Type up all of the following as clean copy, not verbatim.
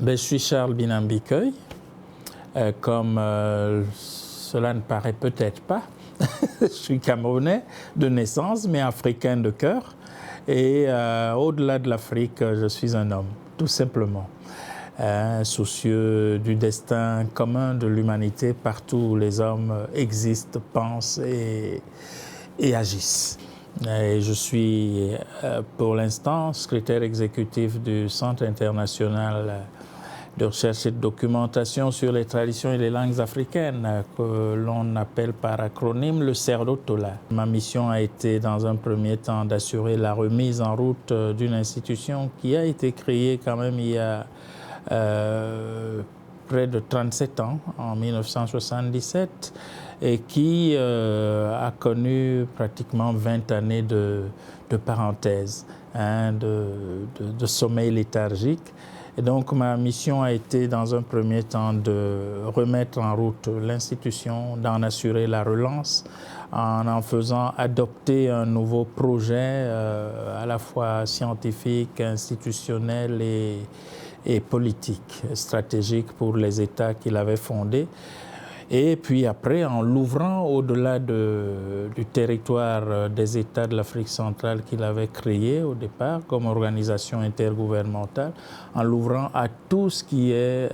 Je suis Charles Binambikoy. Comme cela ne paraît peut-être pas, je suis Camerounais de naissance, mais africain de cœur. Et au-delà de l'Afrique, je suis un homme, tout simplement. Soucieux du destin commun de l'humanité, partout où les hommes existent, pensent et agissent. Et je suis pour l'instant secrétaire exécutif du Centre international de recherche et de documentation sur les traditions et les langues africaines, que l'on appelle par acronyme le CERDO-TOLA. Ma mission a été dans un premier temps d'assurer la remise en route d'une institution qui a été créée quand même il y a près de 37 ans, en 1977, et qui a connu pratiquement 20 années de parenthèse, de sommeil léthargique. Et donc ma mission a été dans un premier temps de remettre en route l'institution, d'en assurer la relance, en faisant adopter un nouveau projet à la fois scientifique, institutionnel et politique, stratégique pour les États qu'il avait fondés. Et puis après, en l'ouvrant au-delà du territoire des États de l'Afrique centrale qu'il avait créé au départ comme organisation intergouvernementale, en l'ouvrant à tout ce qui est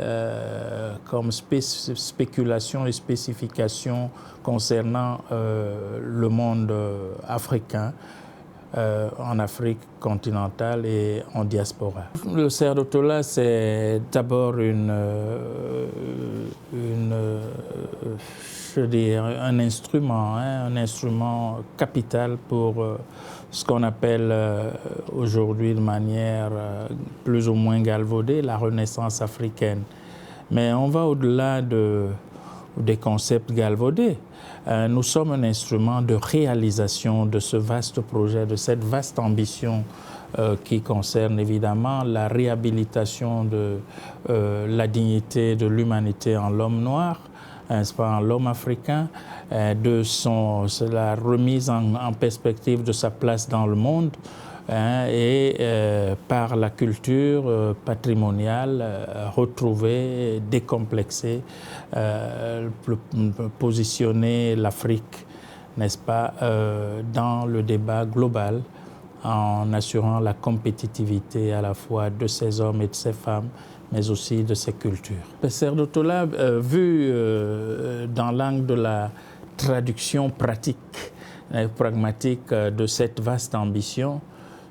comme spéculation et spécification concernant le monde africain, en Afrique continentale et en diaspora. Le CERDO-TOLA, c'est d'abord un instrument capital pour ce qu'on appelle aujourd'hui de manière plus ou moins galvaudée la renaissance africaine. Mais on va au-delà des concepts galvaudés. Nous sommes un instrument de réalisation de ce vaste projet, de cette vaste ambition qui concerne évidemment la réhabilitation de la dignité de l'humanité en l'homme noir, en l'homme africain, de la remise en perspective de sa place dans le monde, et par la culture patrimoniale retrouvée, décomplexée, positionner l'Afrique, n'est-ce pas, dans le débat global en assurant la compétitivité à la fois de ces hommes et de ces femmes, mais aussi de ces cultures. Le CERDO-TOLA, vu dans l'angle de la traduction pratique et pragmatique de cette vaste ambition,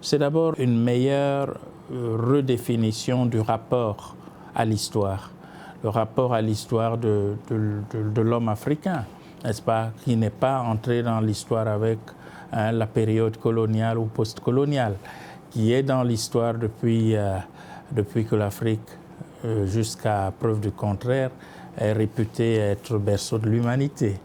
c'est d'abord une meilleure redéfinition du rapport à l'histoire, le rapport à l'histoire de l'homme africain, n'est-ce pas, qui n'est pas entré dans l'histoire avec la période coloniale ou post-coloniale, qui est dans l'histoire depuis que l'Afrique, jusqu'à preuve du contraire, est réputée être berceau de l'humanité.